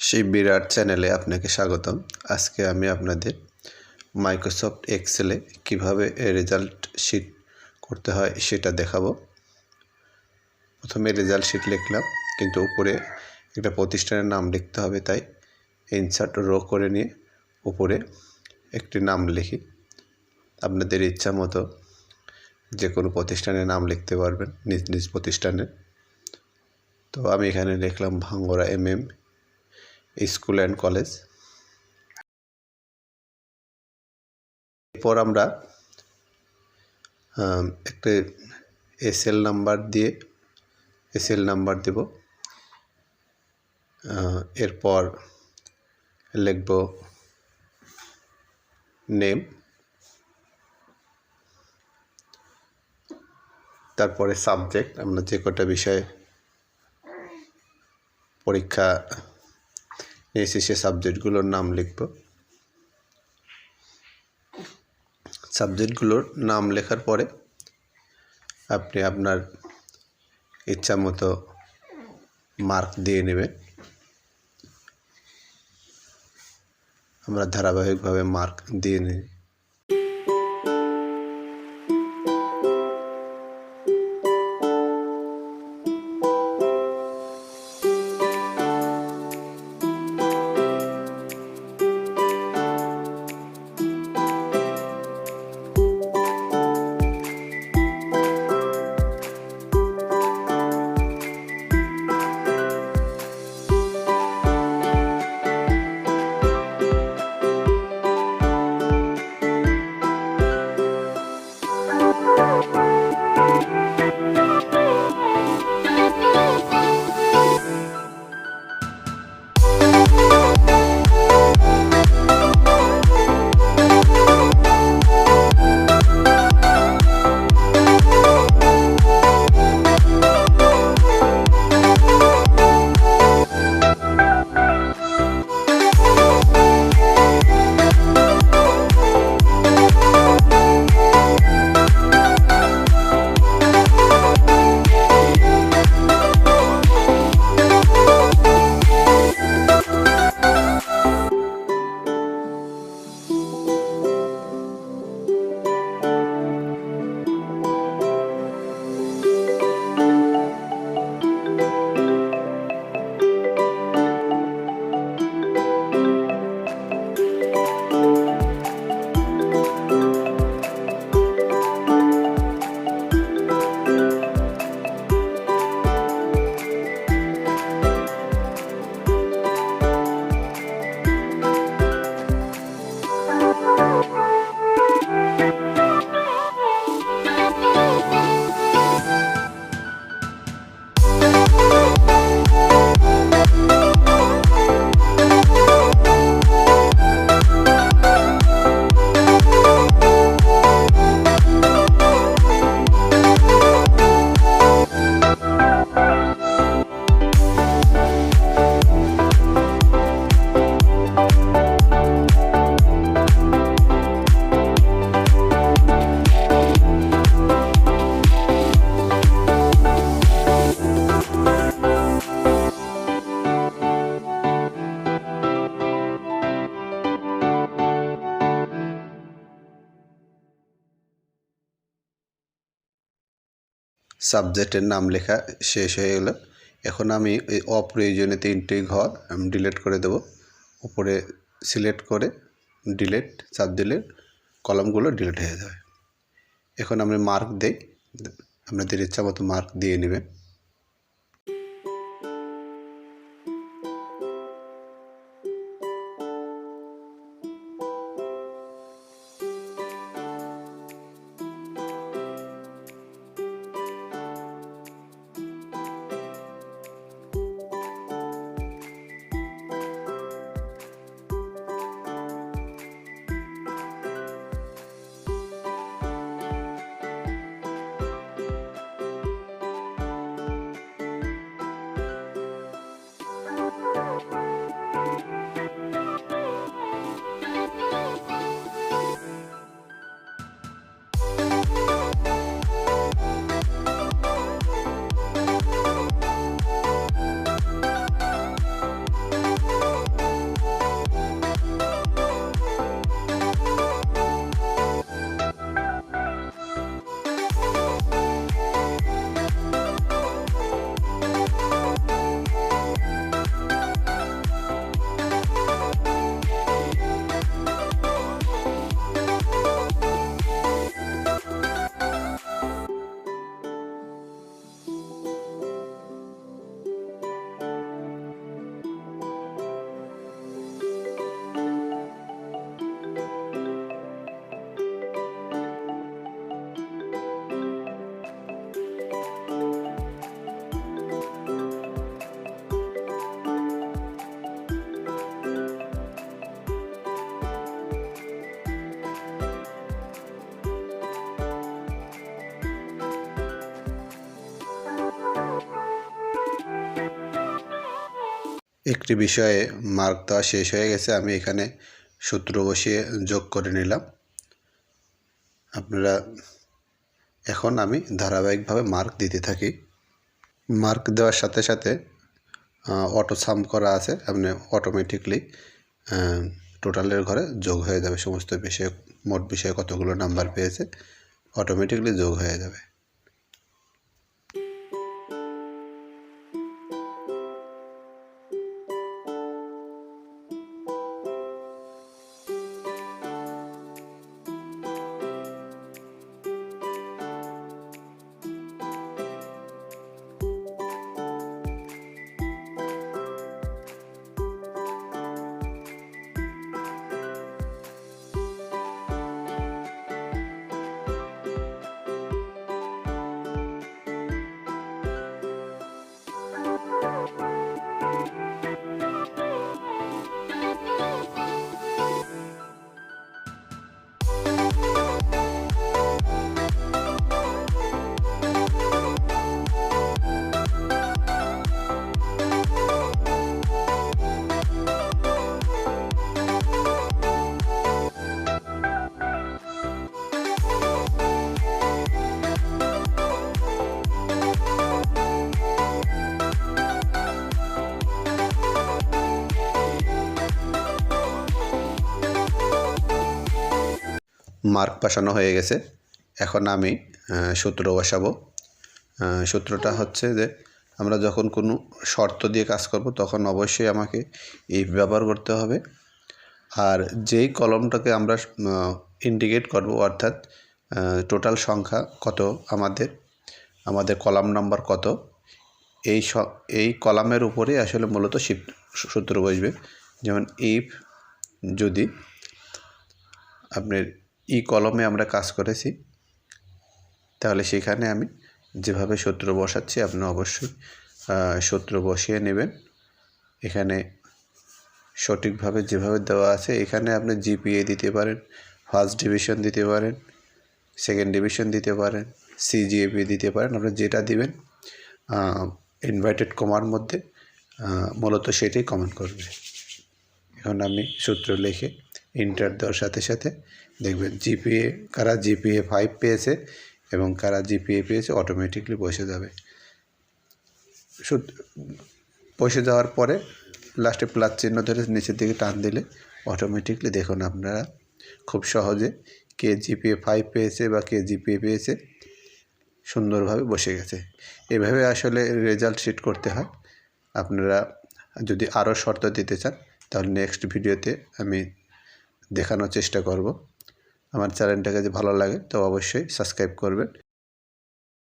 সেই বিরাট চ্যানেলে আপনাকে স্বাগতম। আজকে আমি আপনাদের মাইক্রোসফট এক্সেলে কিভাবে রেজাল্ট শিট করতে হয় সেটা দেখাবো। প্রথমে রেজাল্ট শিট লিখলাম, কিন্তু উপরে একটা প্রতিষ্ঠানের নাম লিখতে হবে, তাই ইনসার্ট রো করে নিয়ে উপরে একটি নাম লিখি। আপনাদের ইচ্ছা মতো যে কোনো প্রতিষ্ঠানের নাম লিখতে পারবেন, নিজ নিজ প্রতিষ্ঠানের। তো আমি এখানে লিখলাম ভাঙ্গরা MM স্কুল অ্যান্ড কলেজ। এরপর আমরা একটা এসএল নাম্বার দেব। এরপর লিখব নেম, তারপরে সাবজেক্ট, আমরা যে কটা বিষয়ে পরীক্ষা নিয়েছি সে সাবজেক্টগুলোর নাম লিখব। সাবজেক্টগুলোর নাম লেখার পরে আপনি আপনার ইচ্ছা মতো মার্ক দিয়ে নেবেন। আমরা ধারাবাহিকভাবে মার্ক দিয়ে নিই। সাবজেক্টের নাম লেখা শেষ হয়ে গেল। এখন আমি এই অপ্রয়োজনীয় 3টি ঘর আমি ডিলিট করে দেব। উপরে সিলেক্ট করে ডিলিট চাপ দিলে কলামগুলো ডিলিট হয়ে যাবে। এখন আমি মার্ক দেই, আপনাদের ইচ্ছা মতো মার্ক দিয়ে নেবেন। একটি বিষয়ে মার্ক দেওয়া শেষ হয়ে গেছে, আমি এখানে সূত্র বসিয়ে যোগ করে নিলাম। আপনারা এখন আমি ধারাবাহিকভাবে মার্ক দিতে থাকি। মার্ক দেওয়ার সাথে সাথে অটো সাম করা আছে, আপনি অটোমেটিকলি টোটালের ঘরে যোগ হয়ে যাবে। সমস্ত বিষয়ে মোট বিষয়ে কতগুলো নাম্বার পেয়েছে অটোমেটিকলি যোগ হয়ে যাবে। মার্ক বসানো হয়ে গেছে। এখন আমি সূত্র বসাবো। সূত্রটা হচ্ছে যে আমরা যখন কোনো শর্ত দিয়ে কাজ করব তখন অবশ্যই আমাকে ইফ ব্যবহার করতে হবে। আর যেই কলমটাকে আমরা ইন্ডিকেট করব, অর্থাৎ টোটাল সংখ্যা কত, আমাদের কলাম নাম্বার কত, এই কলামের উপরে আসলে মূলত সূত্র বসবে। যেমন ইফ, যদি আপনার কলমে আমরা কাজ করেছি তাহলে সেখানে আমি যেভাবে সূত্র বসাচ্ছি আপনি অবশ্যই সূত্র বসিয়ে নেবেন। এখানে সঠিকভাবে যেভাবে দেওয়া আছে এখানে আপনি জিপিএ দিতে পারেন, ফার্স্ট ডিভিশন দিতে পারেন, সেকেন্ড ডিভিশন দিতে পারেন, সিজিএপি দিতে পারেন। আপনি যেটা দিবেন ইনভার্টেড কমার মধ্যে মূলত সেটাই কমেন্ট করবে। এখন আমি সূত্র লিখে এন্টার দেওয়ার সাথে সাথে দেখবেন জিপিএ, কারা জিপিএ 5 পেয়েছে এবং কারা জিপিএ পেয়েছে অটোমেটিকলি বসে যাবে। বসে যাওয়ার পরে লাস্টে প্লাস চিহ্ন ধরে নিচের দিকে টান দিলে অটোমেটিকলি দেখুন আপনারা খুব সহজে কে জিপিএ 5 পেয়েছে বা কে জিপিএ পেয়েছে সুন্দরভাবে বসে গেছে। এভাবে আসলে রেজাল্ট শিট করতে হয়। আপনারা যদি আরও শর্ত দিতে চান তাহলে নেক্সট ভিডিওতে আমি দেখানোর চেষ্টা করব। আমার চ্যানেলটাকে যদি ভালো লাগে তো অবশ্যই সাবস্ক্রাইব করবেন।